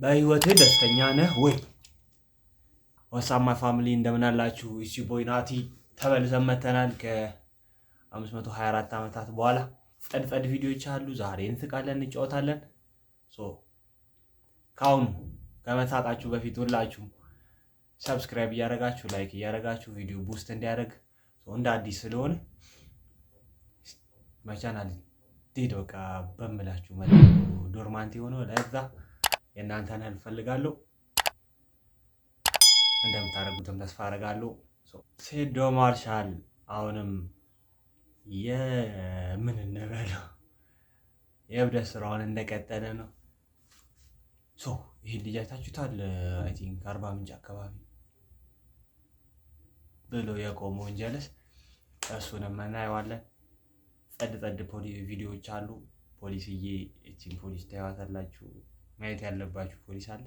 በህይወት ደስተኛ ነህ ወይ? ወሳማ ፋሚሊ እንደምን አላችሁ? እሺ ቦይ ናቲ ተመልሰን መተናል ከ524 ዓመታት በኋላ ጸድ ቪዲዮዎች አሉ። ዛሬ እንስቃለን፣ እንጫወታለን። ካሁኑ ከመሳቃችሁ በፊት ሁላችሁ ሰብስክራይብ እያደረጋችሁ ላይክ እያደረጋችሁ ቪዲዮ ቡስት እንዲያደርግ እንደ አዲስ ስለሆነ በቻናል ዲዶ በቃ በምላችሁ ዶርማንት ሆኖ ለዛ የእናንተን help ፈልጋለሁ። እንደምታደርጉትም ተስፋ አደርጋለሁ። ሴዶ ማርሻል አሁንም የምን እንበለው የእብደት ስራውን እንደቀጠለ ነው። ይሄ ልጅ አይታችሁታል? አይ ቲንክ አርባ ምንጭ አካባቢ ብሎ የቆመው ወንጀልስ እሱንም እናየዋለን። ጸድ ቪዲዮዎች አሉ። ፖሊስዬ እቺን ፖሊስ ታያዋታላችሁ። ማየት ያለባችሁ ፖሊስ አለ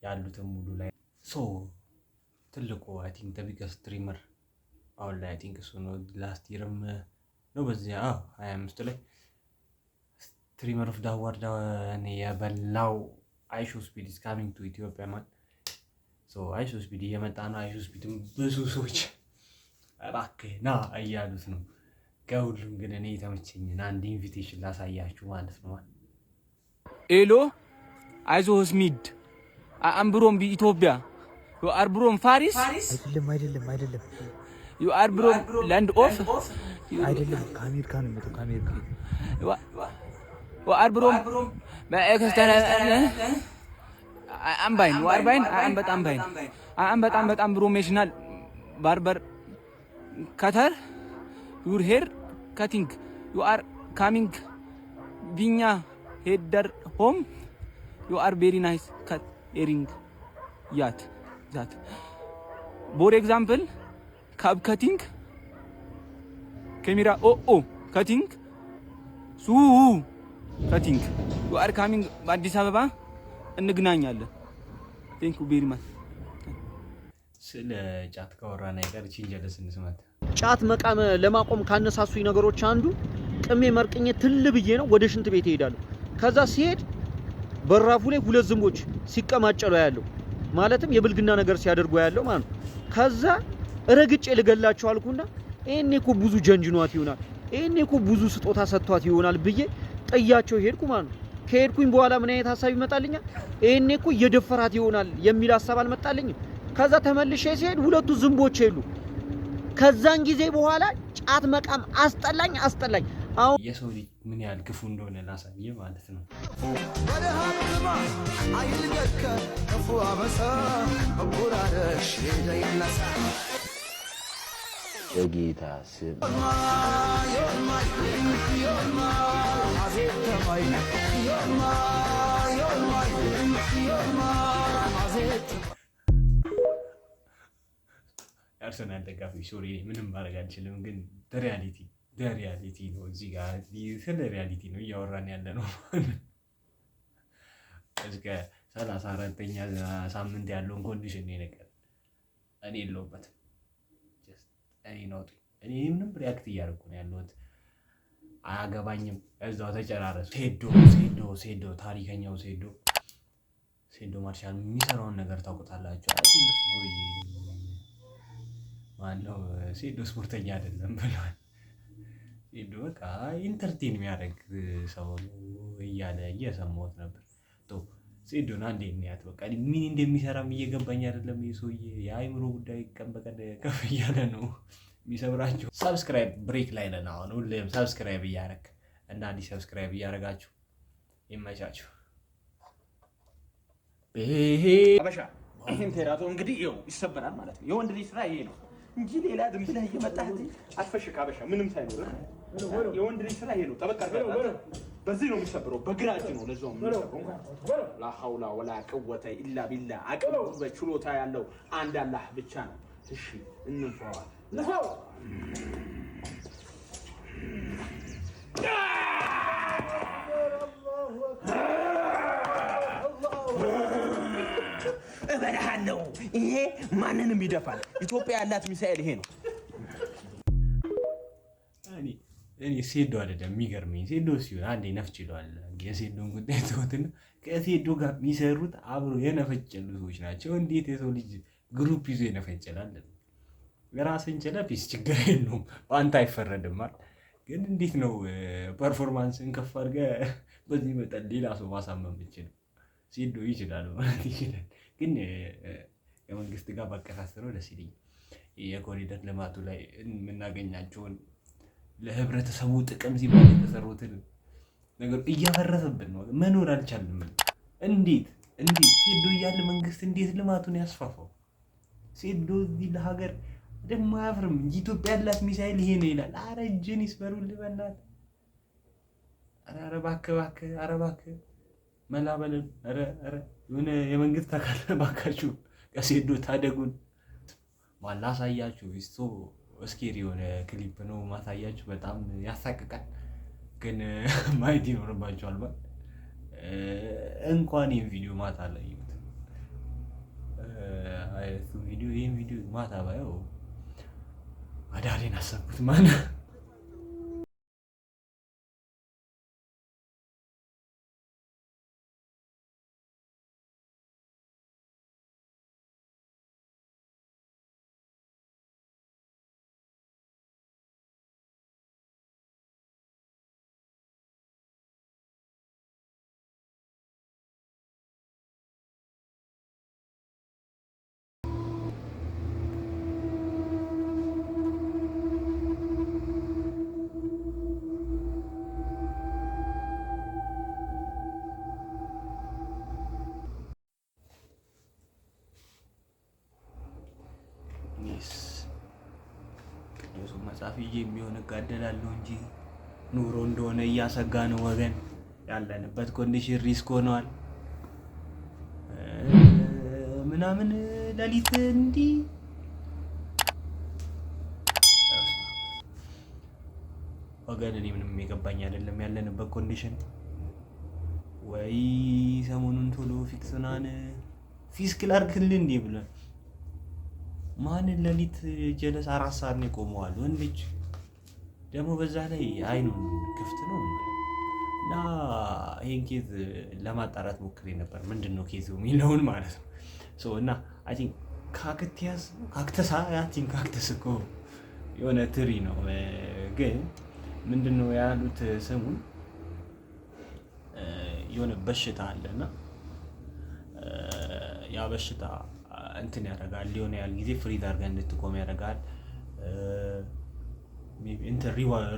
ያሉትም ሙሉ ላይ ትልቁ አይ ቲንክ the biggest streamer አሁን ላይ አይ ቲንክ እሱ ነው። ላስት ይርም ነው በዚያ 25 ላይ streamer of the award እኔ የበላው አይሾ ስፒድ is coming to Ethiopia man አይሾ ስፒድ እየመጣ ነው። አይሾ ስፒድም ብዙ ሰዎች እባክህ ና እያሉት ነው። ከሁሉም ግን እኔ የተመቸኝና አንድ ኢንቪቴሽን ላሳያችሁ ማለት ነው። ኤሎ አይዞ ስሚድ አምብሮም በኢትዮጵያ ዩ አር ብሮም ፋሪስ አይደለም ዩ አር ብሮም ላንድ ኦፍ አይደለም ከአሜሪካ ነው የመጣው ከአሜሪካ ዩ አር ብሮም በኤክስተራ አምባይን ዋርባይን በጣም ፕሮፌሽናል ባርበር ካተር ዩር ሄር ካቲንግ ዩ አር ካሚንግ ቢኛ ሄደር ሆም ዩ አር ቬሪ ናይስ ካት ኤሪንግ ያት ዛት ፎር ኤግዛምፕል ካብ ካቲንግ ካሜራ ኦ ካቲንግ ሱ ካቲንግ ዩ አር ካሚንግ በአዲስ አበባ እንገናኛለን። ቴንክ ዩ ቬሪ ማች። ስለ ጫት ካወራን አይቀር ቺንጀለስ እንስማት። ጫት መቃም ለማቆም ካነሳሱኝ ነገሮች አንዱ ቅሜ መርቅኜ ትል ብዬ ነው ወደ ሽንት ቤት እሄዳለሁ። ከዛ ሲሄድ በራፉ ላይ ሁለት ዝንቦች ሲቀማጨሉ ያለው ማለትም የብልግና ነገር ሲያደርጉ ያለው ማለት ነው። ከዛ ረግጬ ልገላቸው አልኩና እኔ እኮ ብዙ ጀንጅኗት ይሆናል፣ እኔ እኮ ብዙ ስጦታ ሰጥቷት ይሆናል ብዬ ጥያቸው ሄድኩ ማለት ነው። ከሄድኩኝ በኋላ ምን አይነት ሐሳብ ይመጣልኛል? እኔ እኮ እየደፈራት ይሆናል የሚል ሐሳብ አልመጣልኝም። ከዛ ተመልሼ ሲሄድ ሁለቱ ዝንቦች ሄዱ። ከዛን ጊዜ በኋላ ጫት መቃም አስጠላኝ። አሁን የሰው ልጅ ምን ያህል ክፉ እንደሆነ ላሳየ ማለት ነው። ወደሃብማ አይልገከ ክፉ አበሳ አቡራደሽ ይነሳ የጌታ ስም አርሰናል ደጋፊ ሶሪ ምንም ማድረግ አልችልም፣ ግን ሪያሊቲ ነው። እዚህ ጋር ስለ ሪያሊቲ ነው እያወራን ያለ ነው። እስከ 34ኛ ሳምንት ያለውን ኮንዲሽን ነው ነገር እኔ የለሁበትም። እኔ ምንም ሪያክት እያደረኩ ነው ያለሁት። አያገባኝም። እዛው ተጨራረሱ። ሴዶ ታሪከኛው ሴዶ ማርሻል የሚሰራውን ነገር ታውቁታላችሁ። ማነው ሴዶ ስፖርተኛ አይደለም ብሏል። ሴዶ በቃ ኢንተርቴን የሚያደርግ ሰው እያለ እየሰማሁት ነበር። ሴዶን አንዴ እንያት በቃ ምን እንደሚሰራም እየገባኝ አይደለም። የሰውዬ የአይምሮ ጉዳይ ቀን በቀን ከፍ እያለ ነው የሚሰብራችሁ። ሰብስክራይብ ብሬክ ላይ ነን አሁን። ሁሌም ሰብስክራይብ እያደረግ እና አዲስ ሰብስክራይብ እያደረጋችሁ ይመቻችሁ። አበሻ ይሄን ቴራቶ እንግዲህ ይኸው ይሰበራል ማለት ነው። የወንድ ልጅ ስራ ይሄ ነው እንጂ ሌላ ዝም ብለህ እየመጣህ አትፈሽክ። አበሻ ምንም ሳይኖር የወንድ ልጅ ስራ ይሄ ነው። ጠበቃ በዚህ ነው የሚሰበረው፣ በግራ እጅ ነው። ለዛው የሚሰበረው ላ ሐውላ ወላ ቁወተ ኢላ ቢላ። አቅም በችሎታ ያለው አንድ አላህ ብቻ ነው። እሺ እንፈዋ ለፈው እበላሃለሁ። ይሄ ማንንም ይደፋል። ኢትዮጵያ ያላት ሚሳኤል ይሄ ነው። እኔ ሴዶ አይደለም የሚገርመኝ፣ ሴዶ ሲሆን አንዴ ነፍጭ ይለዋል። የሴዶን ጉዳይ ተውትና ከሴዶ ጋር የሚሰሩት አብሮ የነፈጨሉ ሰዎች ናቸው። እንዴት የሰው ልጅ ግሩፕ ይዞ ይነፈጨላል? ራስን ችለህ ፒስ ችግር የለውም በአንተ አይፈረድም። ግን እንዴት ነው ፐርፎርማንስን ከፍ አድርገህ በዚህ መጠን ሌላ ሰው ማሳመን የምችለው? ሴዶ ይችላል ማለት ይችላል። ግን የመንግስት ጋር ባቀሳስረው ደስ ይለኛል። የኮሪደር ልማቱ ላይ የምናገኛቸውን ለህብረተሰቡ ጥቅም ሲባል የተሰሩትን ነገር እያፈረሰብን ነው። መኖር አልቻልንም። እንዴት ሴዶ እያለ መንግስት እንዴት ልማቱን ያስፋፋው? ሴዶ እዚህ ለሀገር ደግሞ አያፍርም እንጂ ኢትዮጵያ ያላት ሚሳይል ይሄ ነው ይላል። አረ እጅን ይስበሩልህ በእናትህ። አረ እባክህ መላ በለን። አረ የሆነ የመንግስት አካል እባካችሁ ከሴዶ ታደጉን። ማላሳያችሁ ቪስቶ እስኬሪ የሆነ ክሊፕ ነው ማሳያችሁ። በጣም ያሳቅቃል፣ ግን ማየት ይኖርባችኋል። እንኳን ይህን ቪዲዮ ማታ ላይ ይህን ቪዲዮ ማታ ባየው አዳሬን አሰብኩት። ማን ቅዱሱ መጽሐፍ ይዤ የሚሆን እጋደላለሁ እንጂ ኑሮ እንደሆነ እያሰጋ ነው ወገን። ያለንበት ኮንዲሽን ሪስክ ሆነዋል ምናምን ሌሊት እንዲህ ወገን። እኔ ምንም የገባኝ አይደለም ያለንበት ኮንዲሽን። ወይ ሰሞኑን ቶሎ ፊክስናን ፊስክል አድርግልን እንዲህ ብለን ማንን ሌሊት ጀለስ 4 ሰዓት ነው የቆመዋል። ወንድች ደግሞ በዛ ላይ አይኑን ክፍት ነው እና ይሄን ኬዝ ለማጣራት ሞክሬ ነበር። ምንድነው ኬዙ የሚለውን ማለት ነው። እና አይ ቲንክ ካክተስ እኮ የሆነ ትሪ ነው። ግን ምንድነው ያሉት ስሙን የሆነ በሽታ አለና ያ በሽታ እንትን ያደርጋል። ሊሆን ያህል ጊዜ ፍሪዝ አድርገን እንድትቆም ያደርጋል።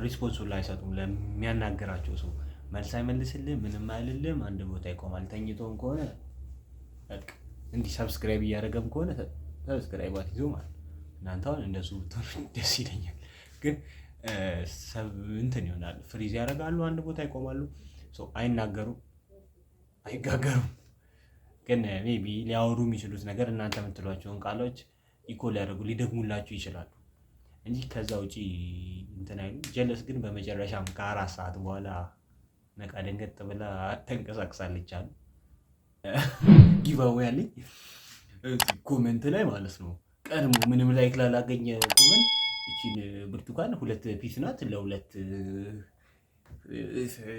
ሪስፖንሱን ላይ አይሰጡም። ለሚያናገራቸው ሰው መልስ አይመልስልም፣ ምንም አይልልም። አንድ ቦታ ይቆማል። ተኝቶም ከሆነ በቃ እንዲህ ሰብስክራይብ እያደረገም ከሆነ ሰብስክራይብ አትይዞ ማለት እናንተ አሁን እንደሱ ብትሆኑ ደስ ይለኛል። ግን እንትን ይሆናል፣ ፍሪዝ ያደርጋሉ፣ አንድ ቦታ ይቆማሉ። አይናገሩም፣ አይጋገሩም። ግን ሜቢ ሊያወሩ የሚችሉት ነገር እናንተ የምትሏቸውን ቃሎች ኢኮ ሊያደርጉ ሊደግሙላችሁ ይችላሉ እንጂ ከዛ ውጪ እንትን አይሉ። ጀለስ ግን በመጨረሻም ከ4 ሰዓት በኋላ ነቃ ደንገጥ ብላ ተንቀሳቅሳለች አሉ። ጊቫዌ ያለኝ ኮሜንት ላይ ማለት ነው። ቀድሞ ምንም ላይክ ላላገኘ ኮሜንት እቺን ብርቱካን 2 ፒስ ናት ለ2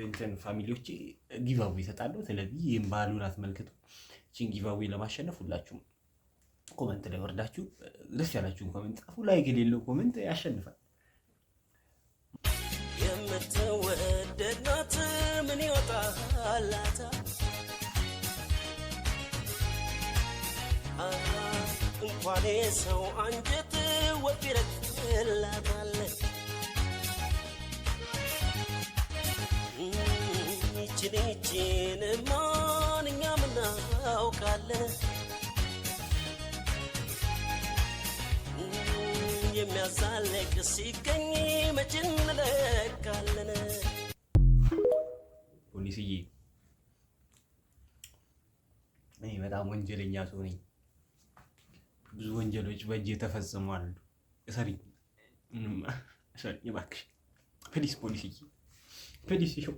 እንትን ፋሚሊዎች ጊቫዌ ይሰጣሉ። ስለዚህ ይህም ባህሉን አስመልክቶ እቺን ጊቫዌ ለማሸነፍ ሁላችሁም ኮሜንት ላይ ወርዳችሁ ደስ ያላችሁን ኮሜንት ጻፉ። ላይክ የሌለው ኮሜንት ያሸንፋል። የምትወደድ ናት ምን ይወጣላታ? እንኳን ሰው አንጀት ወፍ ይረግፍላታል። ይችን ማንኛም እናውቃለን። የሚያዛልቅ ሲገኝ መች እንለቃለን። ፖሊስዬ እኔ በጣም ወንጀለኛ ሰው ነኝ። ብዙ ወንጀሎች በእጄ ተፈጽመዋል። እሰሪኝ እባክሽ ፕሊስ ፖሊስዬ፣ ፕሊስ ይኸው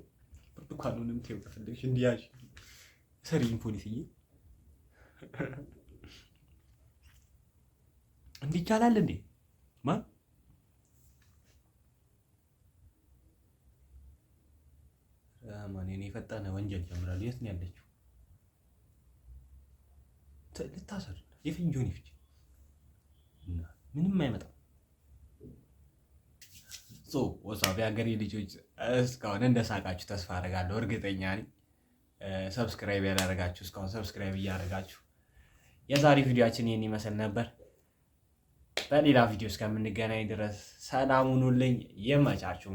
ብርቱካኑንም ተይው ከፈለግሽ እንዲያዥ እሰሪኝ ፖሊስዬ። እንዲህ ይቻላል እንዴ? ማን ከተማ ነው የፈጠነ ወንጀል ጀምራለሁ። የት ነው ያለችው? ልታሰር የፍንጆን ይፍጅ እና ምንም አይመጣም። ወሳቢ ሀገሬ ልጆች እስካሁን እንደሳቃችሁ ተስፋ አደርጋለሁ። እርግጠኛ ነኝ። ሰብስክራይብ ያላደረጋችሁ እስካሁን ሰብስክራይብ እያደረጋችሁ። የዛሬ ቪዲዮአችን ይህን ይመስል ነበር። በሌላ ቪዲዮ እስከምንገናኝ ድረስ ሰላም ሁኑልኝ። ይመቻችሁ።